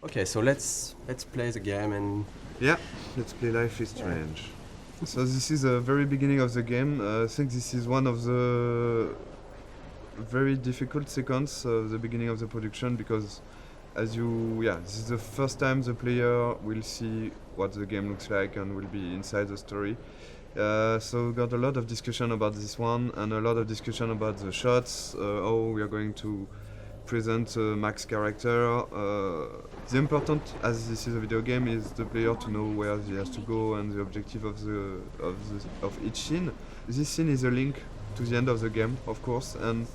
Okay, so let's play the game and Yeah, let's play Life is Strange. So this is the very beginning of the game. I think this is one of the very difficult sequence of the beginning of the production because this is the first time the player will see what the game looks like and will be inside the story. So we got a lot of discussion about this one and a lot of discussion about the shots, how we are going to present Mac's character. The important, as this is a video game, is the player to know where he has to go and the objective of each scene. This scene is a link to the end of the game, of course, and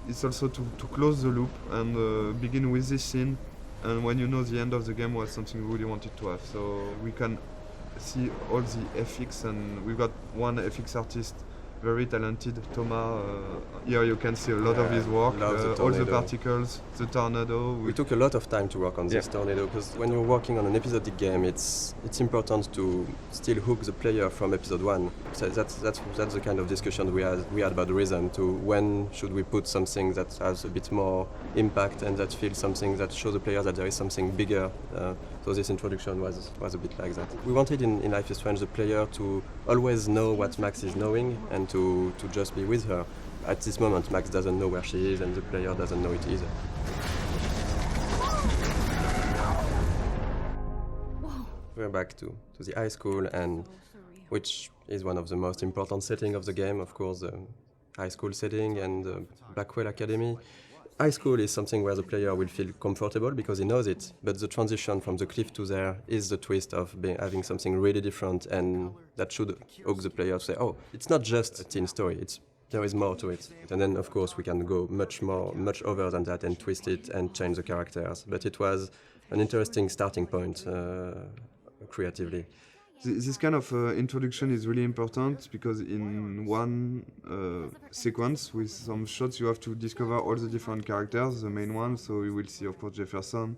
it's also to close the loop and begin with this scene. And when you know the end of the game was something we really wanted to have, so we can see all the FX, and we've got one FX artist, very talented, Thomas. Here you can see a lot of his work, all the particles, the tornado. we took a lot of time to work on this tornado because when you're working on an episodic game, it's important to still hook the player from episode one. So that's the kind of discussion we had about the rhythm, to when should we put something that has a bit more impact and that feels something that shows the player that there is something bigger. So this introduction was a bit like that. We wanted in Life is Strange the player to always know what Max is knowing and to just be with her. At this moment, Max doesn't know where she is and the player doesn't know it either. We're back to the high school, and which is one of the most important settings of the game, of course, the high school setting and the Blackwell Academy. High school is something where the player will feel comfortable because he knows it, but the transition from the cliff to there is the twist of having something really different, and that should hook the player to say, oh, it's not just a teen story, there is more to it. And then, of course, we can go much over than that and twist it and change the characters. But it was an interesting starting point creatively. This kind of introduction is really important because in one sequence with some shots you have to discover all the different characters, the main ones. So you will see, of course, Jefferson,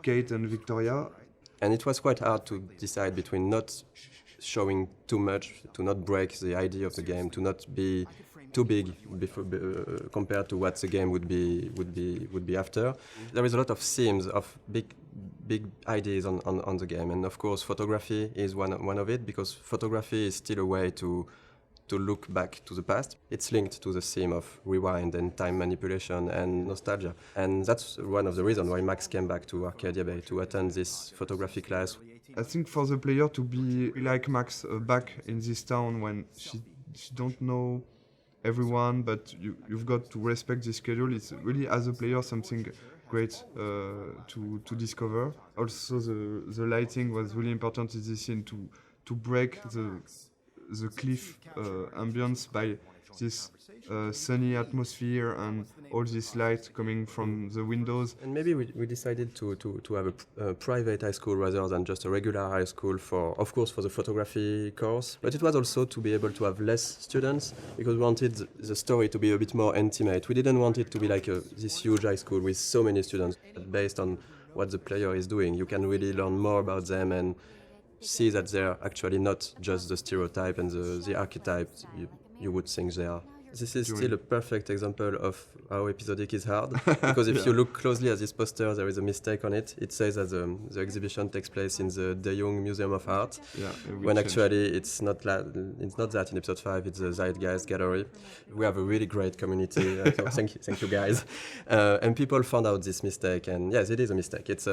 Kate and Victoria. And it was quite hard to decide between not showing too much, to not break the idea of the game, to not be too big compared to what the game would be after. There is a lot of themes of big ideas on the game, and of course photography is one of it, because photography is still a way to look back to the past. It's linked to the theme of rewind and time manipulation and nostalgia, and that's one of the reasons why Max came back to Arcadia Bay to attend this photography class. I think for the player to be like Max back in this town when she don't know everyone, but you've got to respect the schedule. It's really, as a player, something great to discover. Also, the lighting was really important in this scene to break the cliff ambience by this sunny atmosphere and all this light coming from the windows. And maybe we decided to have a private high school rather than just a regular high school, of course for the photography course, but it was also to be able to have less students because we wanted the story to be a bit more intimate. We didn't want it to be like this huge high school with so many students. But based on what the player is doing, you can really learn more about them and see that they're actually not just the stereotype and the archetype you would think they are. This is still a perfect example of how episodic is hard, because if you look closely at this poster, there is a mistake on it. It says that the exhibition takes place in the De Young Museum of Art, when actually it's not that. In episode 5, it's the Zeitgeist Gallery. We have a really great community, so thank you guys. And people found out this mistake, and yes, it is a mistake. It's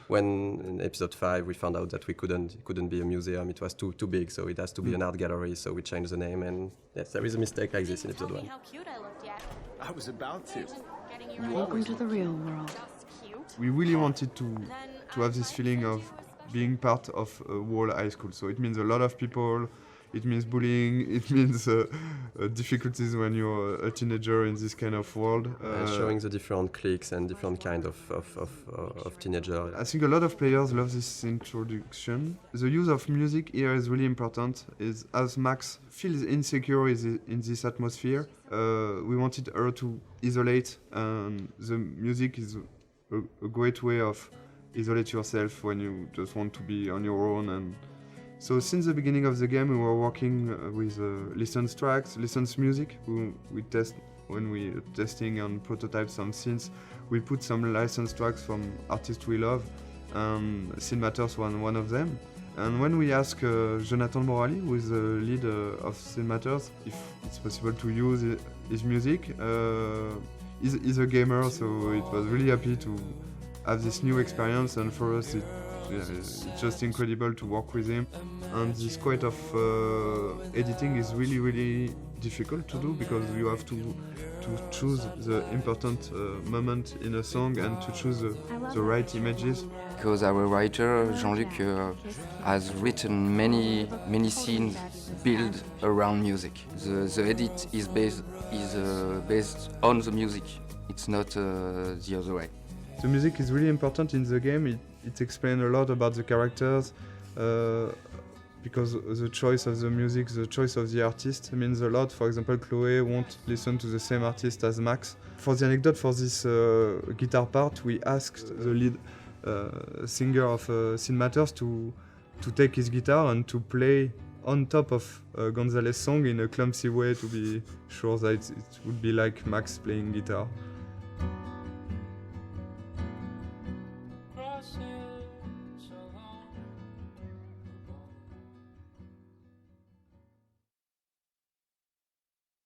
when in episode 5 we found out that we couldn't be a museum. It was too big, so it has to be an art gallery. So we changed the name, and yes, there is a mistake like this in episode 1. How cute I looked yet. I was about to. Welcome to the real world. We really wanted to have this feeling of being part of a whole high school. So it means a lot of people, it means bullying, it means difficulties when you're a teenager in this kind of world. Showing the different cliques and different kind of teenager. I think a lot of players love this introduction. The use of music here is really important. Is as Max feels insecure in this atmosphere, we wanted her to isolate, and the music is a great way of isolate yourself when you just want to be on your own. And so since the beginning of the game, we were working with licensed tracks, licensed music. We test when we testing and prototype some scenes, we put some licensed tracks from artists we love, and Scene Matters one of them. And when we ask Jonathan Morali, who is the lead of Scene Matters, if it's possible to use his music, he's a gamer, so it was really happy to have this new experience, and for us it's just incredible to work with him. And this kind of editing is really difficult to do, because you have to choose the important moment in a song and to choose the right images. Because our writer Jean-Luc has written many scenes built around music. The edit is based on the music. It's not the other way. The music is really important in the game. It explains a lot about the characters, because the choice of the music, the choice of the artist means a lot. For example, Chloe won't listen to the same artist as Max. For the anecdote, for this guitar part, we asked the lead singer of Scene Matters to take his guitar and to play on top of Gonzalez's song in a clumsy way, to be sure that it would be like Max playing guitar.